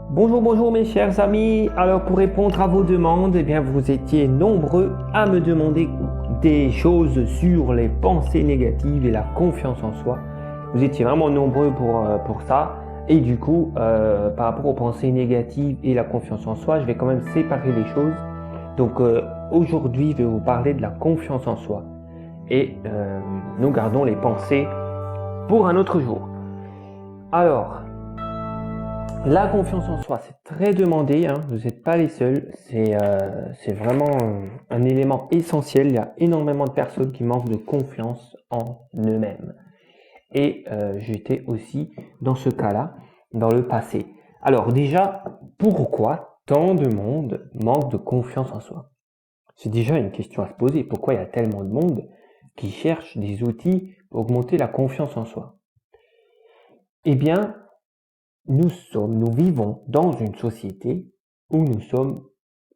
Bonjour, bonjour mes chers amis. Alors pour répondre à vos demandes, eh bien vous étiez nombreux à me demander des choses sur les pensées négatives et la confiance en soi. Vous étiez vraiment nombreux pour ça. Et du coup, par rapport aux pensées négatives et la confiance en soi, je vais quand même séparer les choses. Donc aujourd'hui, je vais vous parler de la confiance en soi. Et nous gardons les pensées pour un autre jour. Alors, la confiance en soi, c'est très demandé, hein. Vous n'êtes pas les seuls, c'est vraiment un élément essentiel. Il y a énormément de personnes qui manquent de confiance en eux-mêmes. Et j'étais aussi dans ce cas-là, dans le passé. Alors déjà, pourquoi tant de monde manque de confiance en soi? C'est déjà une question à se poser. Pourquoi il y a tellement de monde qui cherche des outils pour augmenter la confiance en soi? Eh bien, nous vivons dans une société où nous sommes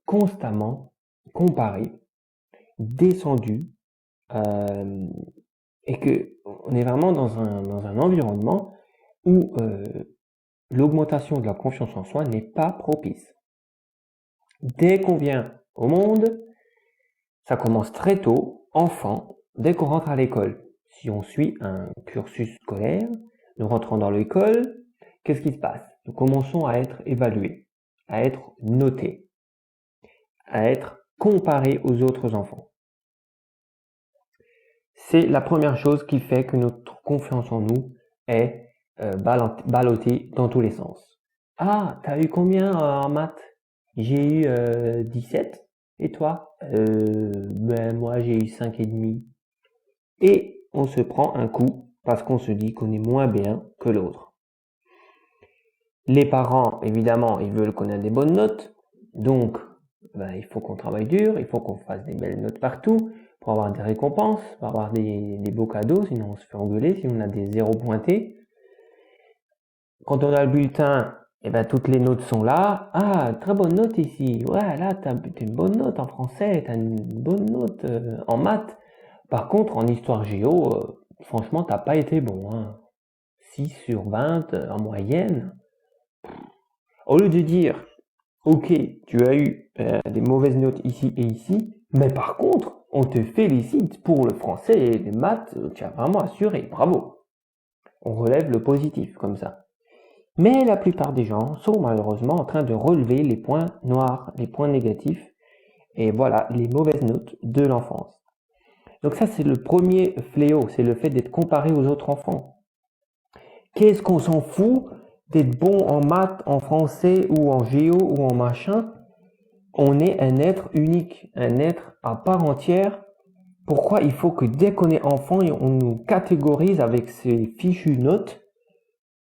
constamment comparés, descendus, et que on est vraiment dans un environnement où l'augmentation de la confiance en soi n'est pas propice. Dès qu'on vient au monde, ça commence très tôt, enfant, dès qu'on rentre à l'école. Si on suit un cursus scolaire, nous rentrons dans l'école, qu'est-ce qui se passe? Nous commençons à être évalués, à être notés, à être comparés aux autres enfants. C'est la première chose qui fait que notre confiance en nous est ballottée dans tous les sens. Ah, t'as eu combien en maths? J'ai eu 17. Et toi? Moi j'ai eu 5,5. Et on se prend un coup parce qu'on se dit qu'on est moins bien que l'autre. Les parents, évidemment, ils veulent qu'on ait des bonnes notes. Donc, il faut qu'on travaille dur, il faut qu'on fasse des belles notes partout pour avoir des récompenses, pour avoir des beaux cadeaux, sinon on se fait engueuler si on a des zéros pointés. Quand on a le bulletin, toutes les notes sont là. Ah, très bonne note ici. Ouais, là, t'as une bonne note en français, t'as une bonne note en maths. Par contre, en histoire géo, franchement, t'as pas été bon, hein. 6 sur 20 en moyenne. Au lieu de dire, ok, tu as eu des mauvaises notes ici et ici, mais par contre, on te félicite pour le français et les maths, tu as vraiment assuré, bravo. On relève le positif comme ça. Mais la plupart des gens sont malheureusement en train de relever les points noirs, les points négatifs, et voilà, les mauvaises notes de l'enfance. Donc ça, c'est le premier fléau, c'est le fait d'être comparé aux autres enfants. Qu'est-ce qu'on s'en fout d'être bon en maths, en français ou en géo ou en machin? On est un être unique, un être à part entière. Pourquoi il faut que dès qu'on est enfant, on nous catégorise avec ces fichues notes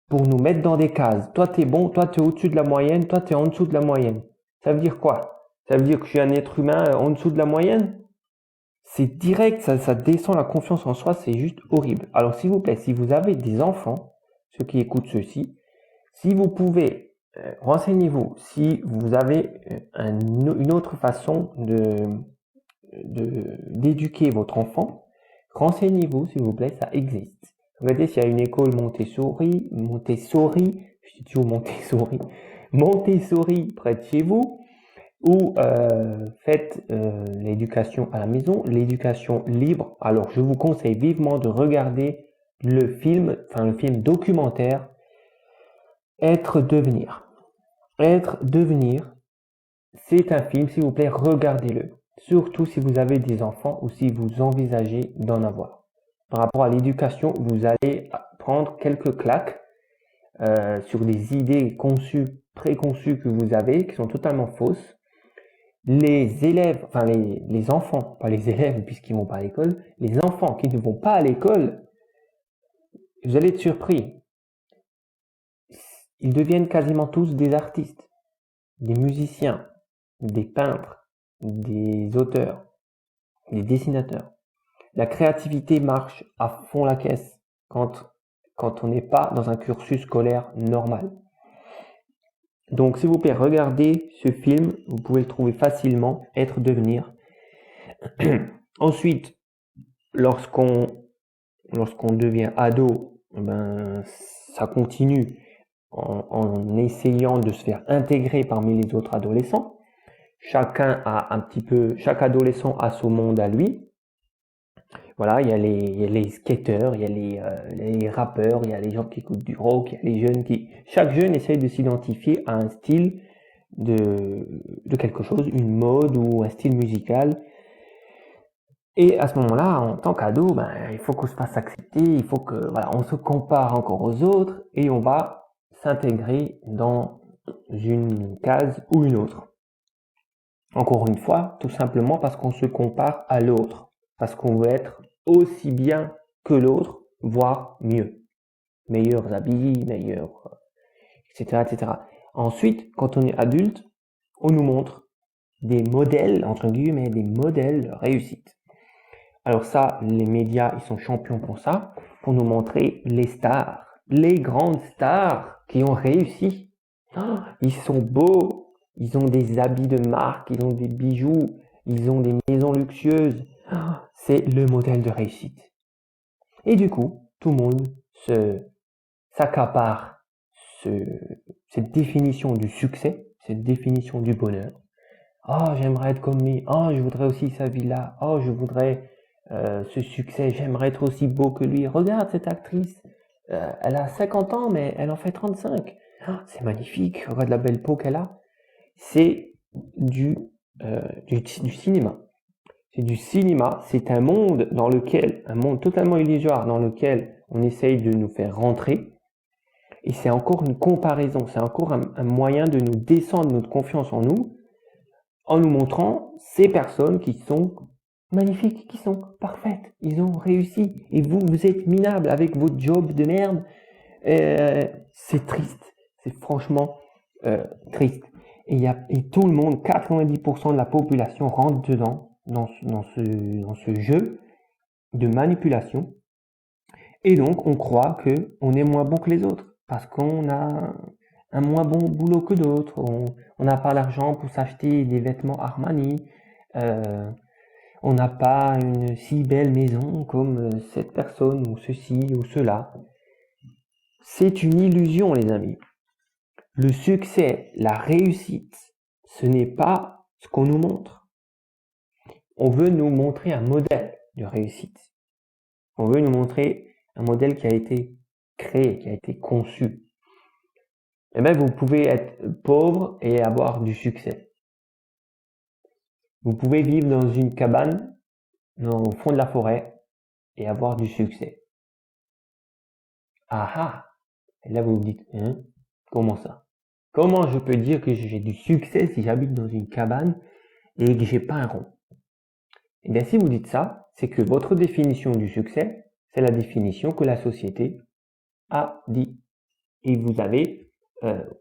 pour nous mettre dans des cases? Toi t'es bon, toi t'es au-dessus de la moyenne, toi t'es en dessous de la moyenne. Ça veut dire quoi? Ça veut dire que je suis un être humain en dessous de la moyenne? C'est direct, ça descend la confiance en soi, c'est juste horrible. Alors s'il vous plaît, si vous avez des enfants, ceux qui écoutent ceci, si vous pouvez, renseignez-vous. Si vous avez une autre façon d'éduquer votre enfant, renseignez-vous s'il vous plaît, ça existe. Regardez s'il y a une école Montessori, je dis toujours Montessori près de chez vous, ou faites l'éducation à la maison, l'éducation libre. Alors je vous conseille vivement de regarder le film documentaire Être devenir. Être devenir, c'est un film, s'il vous plaît, regardez-le. Surtout si vous avez des enfants ou si vous envisagez d'en avoir. Par rapport à l'éducation, vous allez prendre quelques claques sur des idées préconçues que vous avez, qui sont totalement fausses. Les élèves, les enfants, pas les élèves puisqu'ils vont pas à l'école, les enfants qui ne vont pas à l'école, vous allez être surpris. Ils deviennent quasiment tous des artistes, des musiciens, des peintres, des auteurs, des dessinateurs. La créativité marche à fond la caisse quand on n'est pas dans un cursus scolaire normal. Donc s'il vous plaît, regardez ce film, vous pouvez le trouver facilement, Être devenir. Ensuite, lorsqu'on devient ado, ça continue. en essayant de se faire intégrer parmi les autres adolescents. Chaque adolescent a son monde à lui. Voilà, il y a les skateurs, il y a les rappeurs, il y a les gens qui écoutent du rock, il y a les jeunes chaque jeune essaye de s'identifier à un style de quelque chose, une mode ou un style musical. Et à ce moment-là, en tant qu'ado, il faut qu'on se fasse accepter, il faut que, voilà, on se compare encore aux autres et on va s'intégrer dans une case ou une autre. Encore une fois, tout simplement parce qu'on se compare à l'autre, parce qu'on veut être aussi bien que l'autre, voire mieux. Meilleurs habits, meilleurs, etc., etc. Ensuite, quand on est adulte, on nous montre des modèles, entre guillemets, des modèles de réussite. Alors ça, les médias, ils sont champions pour nous montrer les stars, les grandes stars qui ont réussi. Oh, ils sont beaux, ils ont des habits de marque, ils ont des bijoux, ils ont des maisons luxueuses. Oh, c'est le modèle de réussite. Et du coup, tout le monde s'accapare cette définition du succès, cette définition du bonheur. Oh, j'aimerais être comme lui. Oh, je voudrais aussi sa villa. Oh, je voudrais ce succès. J'aimerais être aussi beau que lui. Regarde cette actrice. Elle a 50 ans, mais elle en fait 35. Oh, c'est magnifique. Regarde la belle peau qu'elle a. C'est du cinéma. C'est du cinéma. C'est un monde un monde totalement illusoire dans lequel on essaye de nous faire rentrer. Et c'est encore une comparaison. C'est encore un moyen de nous descendre notre confiance en nous, en nous montrant ces personnes qui sont magnifiques, qui sont parfaites, ils ont réussi, et vous êtes minables avec votre job de merde. C'est triste, c'est franchement triste. Et tout le monde, 90% de la population rentre dedans, dans ce jeu de manipulation, et donc on croit qu'on est moins bon que les autres, parce qu'on a un moins bon boulot que d'autres, on n'a pas l'argent pour s'acheter des vêtements Armani, on n'a pas une si belle maison comme cette personne ou ceci ou cela. C'est une illusion, les amis. Le succès, la réussite, ce n'est pas ce qu'on nous montre. On veut nous montrer un modèle de réussite. On veut nous montrer un modèle qui a été créé, qui a été conçu. Eh bien, vous pouvez être pauvre et avoir du succès. Vous pouvez vivre dans une cabane au fond de la forêt et avoir du succès. Ah ah! Et là, vous vous dites, comment ça? Comment je peux dire que j'ai du succès si j'habite dans une cabane et que j'ai pas un rond? Eh bien, si vous dites ça, c'est que votre définition du succès, c'est la définition que la société a dit. Et vous avez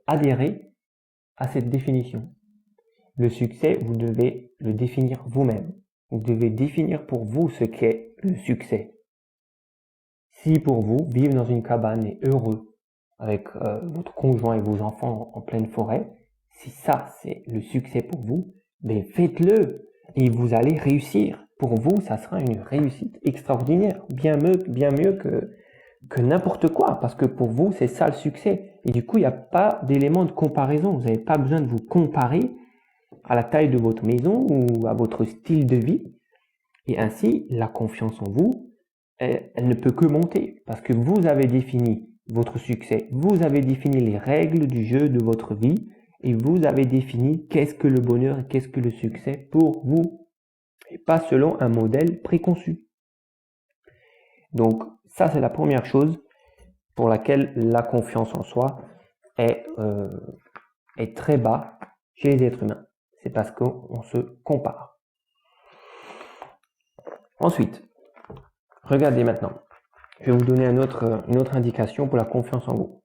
adhéré à cette définition. Le succès, vous devez le définir vous-même. Vous devez définir pour vous ce qu'est le succès. Si pour vous, vivre dans une cabane est heureux avec votre conjoint et vos enfants en pleine forêt, si ça c'est le succès pour vous, ben faites-le et vous allez réussir. Pour vous, ça sera une réussite extraordinaire, bien mieux que n'importe quoi, parce que pour vous, c'est ça le succès. Et du coup, il n'y a pas d'élément de comparaison. Vous n'avez pas besoin de vous comparer à la taille de votre maison ou à votre style de vie. Et ainsi, la confiance en vous, elle ne peut que monter, parce que vous avez défini votre succès, vous avez défini les règles du jeu de votre vie, et vous avez défini qu'est-ce que le bonheur et qu'est-ce que le succès pour vous, et pas selon un modèle préconçu. Donc ça, c'est la première chose pour laquelle la confiance en soi est très bas chez les êtres humains. C'est parce qu'on se compare. Ensuite, regardez maintenant. Je vais vous donner une autre indication pour la confiance en vous.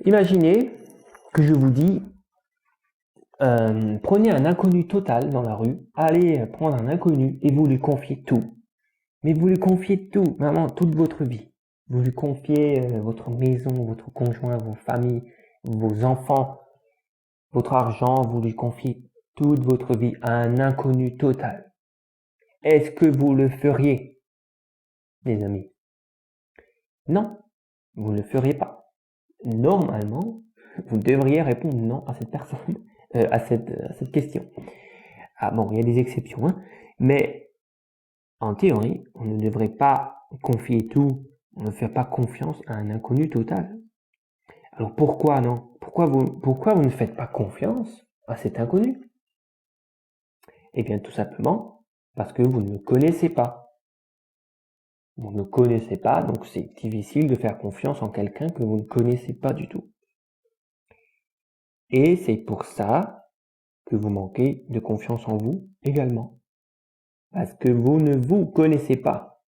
Imaginez que je vous dis, prenez un inconnu total dans la rue, allez prendre un inconnu et vous lui confiez tout. Mais vous lui confiez tout, vraiment toute votre vie. Vous lui confiez votre maison, votre conjoint, vos familles, vos enfants, votre argent, vous lui confiez toute votre vie à un inconnu total. Est-ce que vous le feriez, les amis? Non, vous ne le feriez pas. normalement, vous devriez répondre non à cette personne, à cette question. Ah bon, il y a des exceptions, hein, mais en théorie, on ne devrait pas confier tout, on ne fait pas confiance à un inconnu total. Alors pourquoi non? Pourquoi vous ne faites pas confiance à cet inconnu? Eh bien tout simplement parce que vous ne le connaissez pas. Vous ne le connaissez pas, donc c'est difficile de faire confiance en quelqu'un que vous ne connaissez pas du tout. Et c'est pour ça que vous manquez de confiance en vous également. Parce que vous ne vous connaissez pas.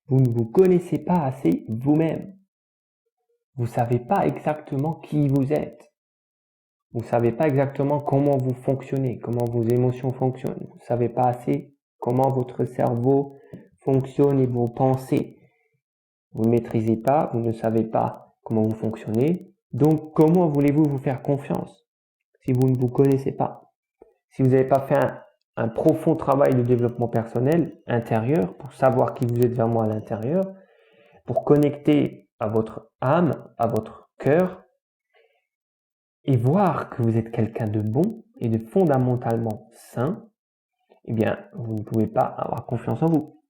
Vous ne vous connaissez pas assez vous-même. Vous ne savez pas exactement qui vous êtes. Vous ne savez pas exactement comment vous fonctionnez, comment vos émotions fonctionnent. Vous ne savez pas assez comment votre cerveau fonctionne et vos pensées. Vous ne maîtrisez pas, vous ne savez pas comment vous fonctionnez. Donc, comment voulez-vous vous faire confiance si vous ne vous connaissez pas? Si vous n'avez pas fait un profond travail de développement personnel intérieur pour savoir qui vous êtes vraiment à l'intérieur, pour connecter à votre âme, à votre cœur, et voir que vous êtes quelqu'un de bon et de fondamentalement sain, eh bien, vous ne pouvez pas avoir confiance en vous.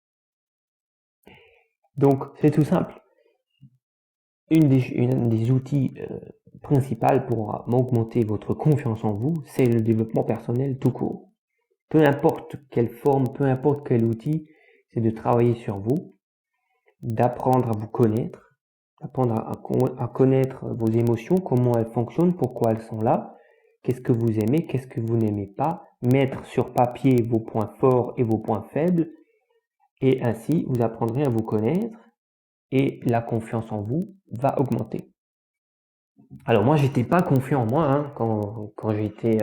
Donc, c'est tout simple. Une des outils principaux pour augmenter votre confiance en vous, c'est le développement personnel tout court. Peu importe quelle forme, peu importe quel outil, c'est de travailler sur vous, d'apprendre à vous connaître, d'apprendre à connaître vos émotions, comment elles fonctionnent, pourquoi elles sont là, qu'est-ce que vous aimez, qu'est-ce que vous n'aimez pas, mettre sur papier vos points forts et vos points faibles, et ainsi vous apprendrez à vous connaître et la confiance en vous va augmenter. Alors moi j'étais pas confiant en moi hein, quand j'étais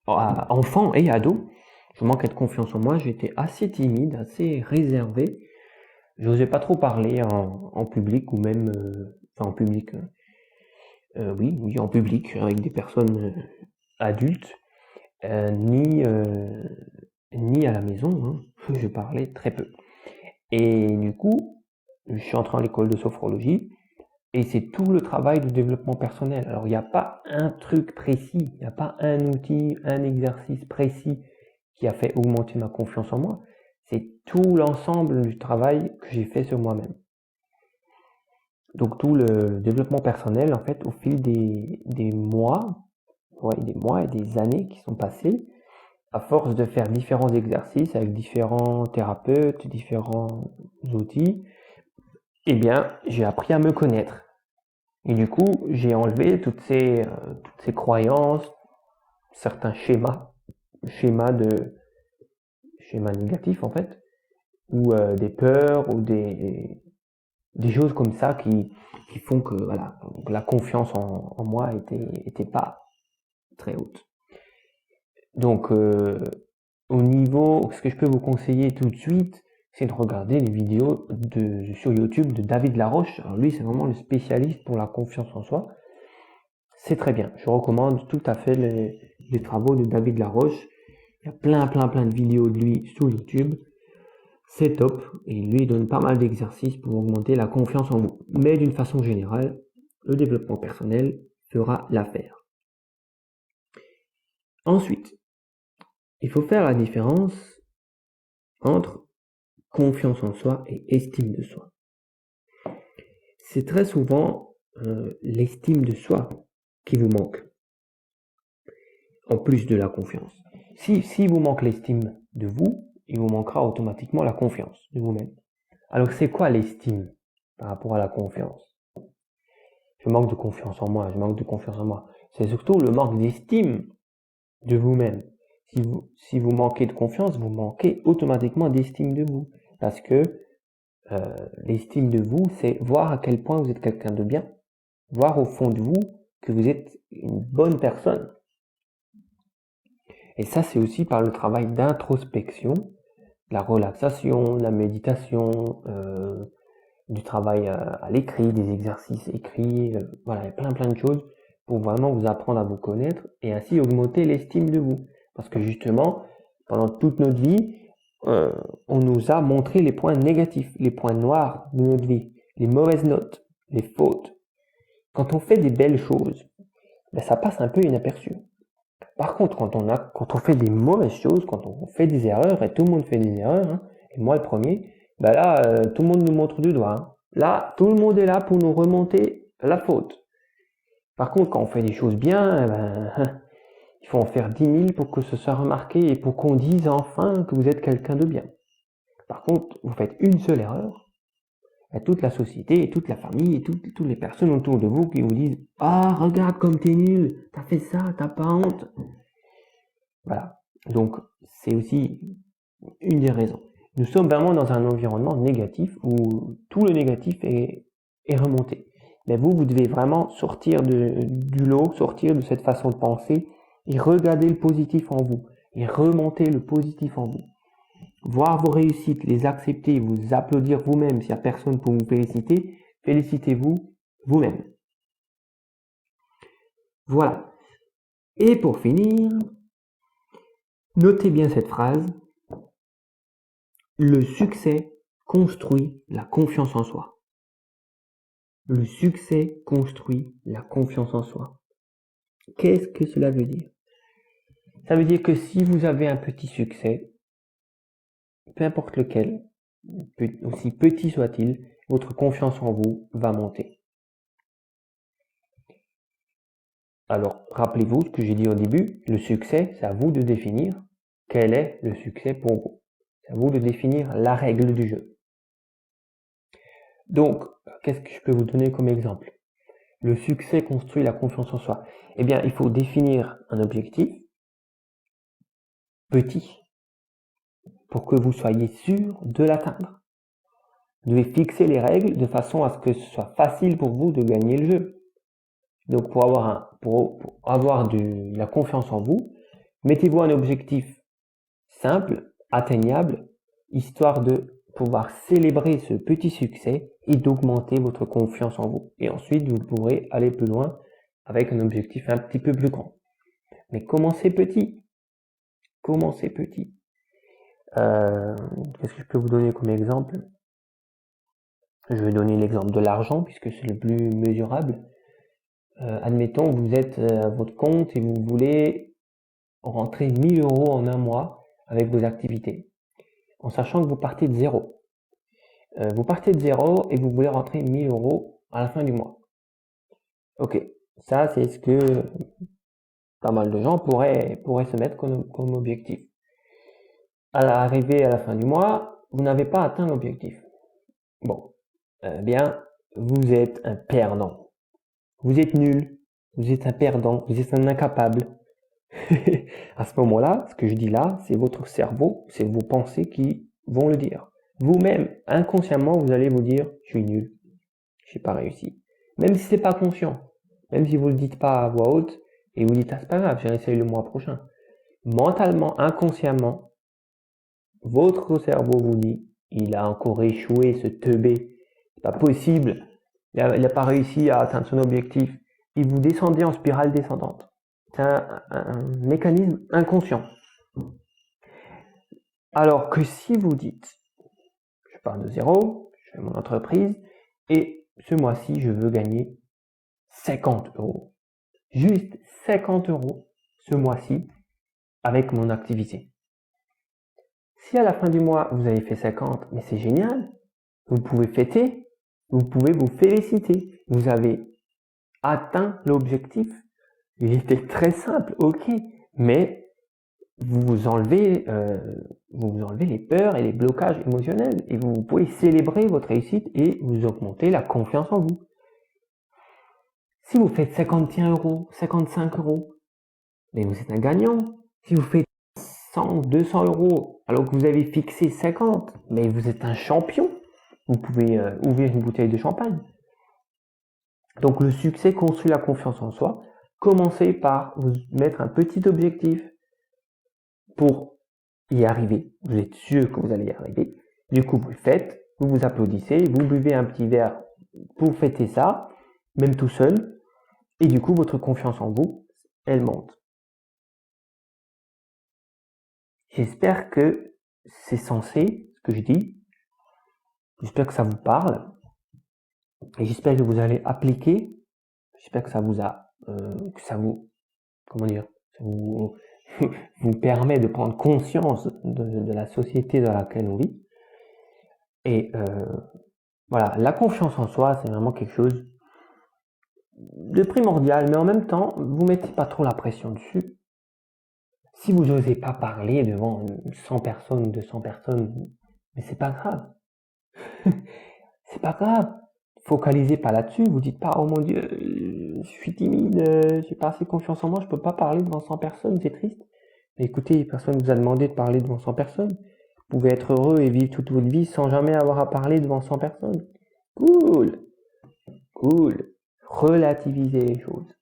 enfant et ado, je manquais de confiance en moi, j'étais assez timide, assez réservé, j'osais pas trop parler en public ou même en public, oui en public avec des personnes adultes, ni à la maison, hein, je parlais très peu. Et du coup, je suis entré en école de sophrologie et c'est tout le travail de développement personnel. Alors il n'y a pas un truc précis, il n'y a pas un outil, un exercice précis qui a fait augmenter ma confiance en moi. C'est tout l'ensemble du travail que j'ai fait sur moi-même. Donc tout le développement personnel, en fait, au fil des mois, des mois et des années qui sont passés, à force de faire différents exercices avec différents thérapeutes, différents outils, eh bien, j'ai appris à me connaître. Et du coup, j'ai enlevé toutes ces croyances, certains schémas négatifs en fait, ou des peurs, ou des choses comme ça qui font que voilà, la confiance en moi était pas très haute. Donc, au niveau, ce que je peux vous conseiller tout de suite, c'est de regarder les vidéos sur YouTube de David Laroche. Alors lui, c'est vraiment le spécialiste pour la confiance en soi. C'est très bien. Je recommande tout à fait les travaux de David Laroche. Il y a plein de vidéos de lui sur YouTube. C'est top. Et lui, il donne pas mal d'exercices pour augmenter la confiance en vous. Mais d'une façon générale, le développement personnel fera l'affaire. Ensuite, il faut faire la différence entre confiance en soi et estime de soi. C'est très souvent l'estime de soi qui vous manque, en plus de la confiance. Si vous manque l'estime de vous, il vous manquera automatiquement la confiance de vous-même. Alors c'est quoi l'estime par rapport à la confiance? Je manque de confiance en moi, C'est surtout le manque d'estime de vous-même. Si vous manquez de confiance, vous manquez automatiquement d'estime de vous. Parce que l'estime de vous, c'est voir à quel point vous êtes quelqu'un de bien, voir au fond de vous que vous êtes une bonne personne. Et ça, c'est aussi par le travail d'introspection, la relaxation, la méditation, du travail à l'écrit, des exercices écrits, voilà, il y a plein de choses pour vraiment vous apprendre à vous connaître et ainsi augmenter l'estime de vous. Parce que justement, pendant toute notre vie, on nous a montré les points négatifs, les points noirs de notre vie, les mauvaises notes, les fautes. quand on fait des belles choses, ben, ça passe un peu inaperçu. Par contre, quand on fait des mauvaises choses, quand on fait des erreurs, et tout le monde fait des erreurs, hein, et moi le premier, ben là, tout le monde nous montre du doigt. Hein. Là, tout le monde est là pour nous remonter la faute. Par contre, quand on fait des choses bien, ben, il faut en faire 10 000 pour que ce soit remarqué et pour qu'on dise enfin que vous êtes quelqu'un de bien. Par contre, vous faites une seule erreur, et toute la société, et toute la famille, et toutes les personnes autour de vous qui vous disent « Ah, regarde comme t'es nul, t'as fait ça, t'as pas honte !» Voilà. Donc, c'est aussi une des raisons. Nous sommes vraiment dans un environnement négatif où tout le négatif est remonté. Mais vous devez vraiment sortir du lot, sortir de cette façon de penser et regarder le positif en vous et remonter le positif en vous. Voir vos réussites, les accepter, vous applaudir vous-même s'il n'y a personne pour vous féliciter, félicitez-vous vous-même. Voilà. Et pour finir, notez bien cette phrase. Le succès construit la confiance en soi. Le succès construit la confiance en soi. Qu'est-ce que cela veut dire? Ça veut dire que si vous avez un petit succès, peu importe lequel, aussi petit soit-il, votre confiance en vous va monter. Alors, rappelez-vous ce que j'ai dit au début, le succès, c'est à vous de définir quel est le succès pour vous. C'est à vous de définir la règle du jeu. Donc, qu'est-ce que je peux vous donner comme exemple? Le succès construit la confiance en soi. Eh bien, il faut définir un objectif petit pour que vous soyez sûr de l'atteindre. Vous devez fixer les règles de façon à ce que ce soit facile pour vous de gagner le jeu. Donc, pour avoir de la confiance en vous, mettez-vous un objectif simple, atteignable, histoire de pouvoir célébrer ce petit succès et d'augmenter votre confiance en vous. Et ensuite, vous pourrez aller plus loin avec un objectif un petit peu plus grand. Mais commencez petit. Commencez petit. Qu'est-ce que je peux vous donner comme exemple? Je vais donner l'exemple de l'argent puisque c'est le plus mesurable. Admettons, vous êtes à votre compte et vous voulez rentrer 1000 € en un mois avec vos activités, en sachant que vous partez de zéro. Vous partez de zéro et vous voulez rentrer 1000 € à la fin du mois. Ok, ça c'est ce que pas mal de gens pourraient se mettre comme objectif. À l'arrivée à la fin du mois, vous n'avez pas atteint l'objectif. Bon, bien, vous êtes un perdant. Vous êtes nul, vous êtes un perdant, vous êtes un incapable. À ce moment-là, ce que je dis là, c'est votre cerveau, c'est vos pensées qui vont le dire. Vous-même, inconsciemment, vous allez vous dire « je suis nul, j'ai pas réussi ». Même si c'est pas conscient, même si vous le dites pas à voix haute et vous dites « ah c'est pas grave, j'ai réessayé le mois prochain ». Mentalement, inconsciemment, votre cerveau vous dit « il a encore échoué ce teubé, c'est pas possible, il a pas réussi à atteindre son objectif ». Et vous descendez en spirale descendante. C'est un mécanisme inconscient. Alors que si vous dites, je pars de zéro, je fais mon entreprise, et ce mois-ci, je veux gagner 50 €. Juste 50 € ce mois-ci avec mon activité. Si à la fin du mois, vous avez fait 50, mais c'est génial, vous pouvez fêter, vous pouvez vous féliciter. Vous avez atteint l'objectif. Il était très simple, ok, mais vous vous enlevez les peurs et les blocages émotionnels et vous pouvez célébrer votre réussite et vous augmenter la confiance en vous. Si vous faites 51 €, 55 €, mais vous êtes un gagnant. Si vous faites 100, 200 € alors que vous avez fixé 50, mais vous êtes un champion. Vous pouvez ouvrir une bouteille de champagne. Donc le succès construit la confiance en soi. Commencez par vous mettre un petit objectif pour y arriver. Vous êtes sûr que vous allez y arriver. Du coup, vous le faites, vous vous applaudissez, vous buvez un petit verre pour fêter ça, même tout seul. Et du coup, votre confiance en vous, elle monte. J'espère que c'est sensé, ce que je dis. J'espère que ça vous parle. Et j'espère que vous allez appliquer J'espère que ça vous a, que ça vous, comment dire, ça vous, vous permet de prendre conscience de la société dans laquelle on vit. Et voilà, la confiance en soi, c'est vraiment quelque chose de primordial, mais en même temps, vous mettez pas trop la pression dessus. Si vous n'osez pas parler devant 100 personnes, 200 personnes, mais c'est pas grave. C'est pas grave. Focalisez pas là-dessus, vous dites pas, oh mon Dieu, je suis timide, j'ai pas assez confiance en moi, je peux pas parler devant 100 personnes, c'est triste. Mais écoutez, personne vous a demandé de parler devant 100 personnes. Vous pouvez être heureux et vivre toute votre vie sans jamais avoir à parler devant 100 personnes. Cool, cool. Relativiser les choses.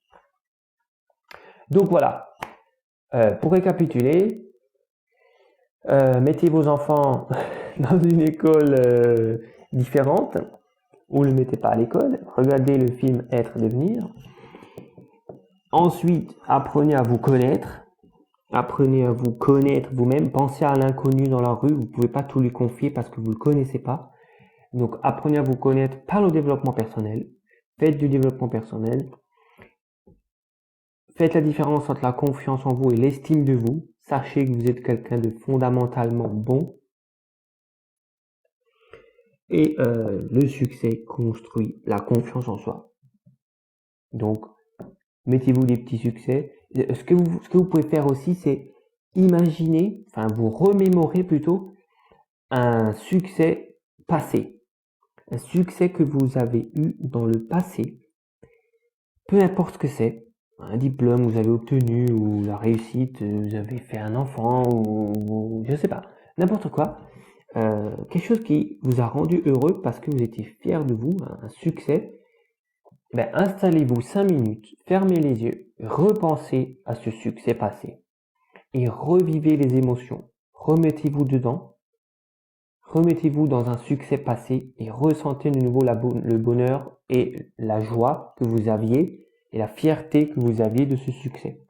Donc voilà, pour récapituler, mettez vos enfants dans une école différente, ou ne le mettez pas à l'école, regardez le film Être Devenir. Ensuite, apprenez à vous connaître vous-même, pensez à l'inconnu dans la rue, vous ne pouvez pas tout lui confier parce que vous ne le connaissez pas. Donc apprenez à vous connaître par le développement personnel, faites du développement personnel, faites la différence entre la confiance en vous et l'estime de vous, sachez que vous êtes quelqu'un de fondamentalement bon. Et le succès construit la confiance en soi. Donc, mettez-vous des petits succès. Ce que vous pouvez faire aussi, c'est imaginer, enfin vous remémorer plutôt, un succès passé. Un succès que vous avez eu dans le passé. Peu importe ce que c'est. Un diplôme que vous avez obtenu, ou la réussite, vous avez fait un enfant, ou je sais pas, n'importe quoi. Quelque chose qui vous a rendu heureux parce que vous étiez fier de vous, un succès. Ben, installez-vous 5 minutes, fermez les yeux, repensez à ce succès passé et revivez les émotions. Remettez-vous dedans, remettez-vous dans un succès passé et ressentez de nouveau le bonheur et la joie que vous aviez et la fierté que vous aviez de ce succès.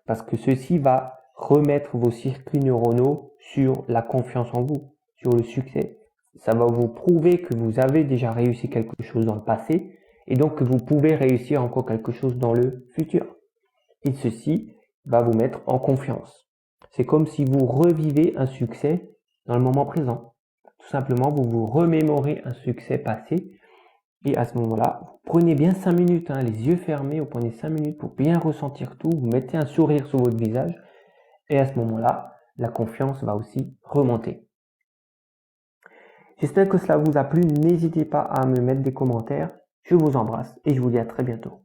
Parce que ceci va remettre vos circuits neuronaux sur la confiance en vous, sur le succès. Ça va vous prouver que vous avez déjà réussi quelque chose dans le passé et donc que vous pouvez réussir encore quelque chose dans le futur. Et ceci va vous mettre en confiance. C'est comme si vous revivez un succès dans le moment présent. Tout simplement, vous vous remémorez un succès passé et à ce moment-là, vous prenez bien 5 minutes, les yeux fermés, vous prenez 5 minutes pour bien ressentir tout, vous mettez un sourire sur votre visage et à ce moment-là, la confiance va aussi remonter. J'espère que cela vous a plu, n'hésitez pas à me mettre des commentaires. Je vous embrasse et je vous dis à très bientôt.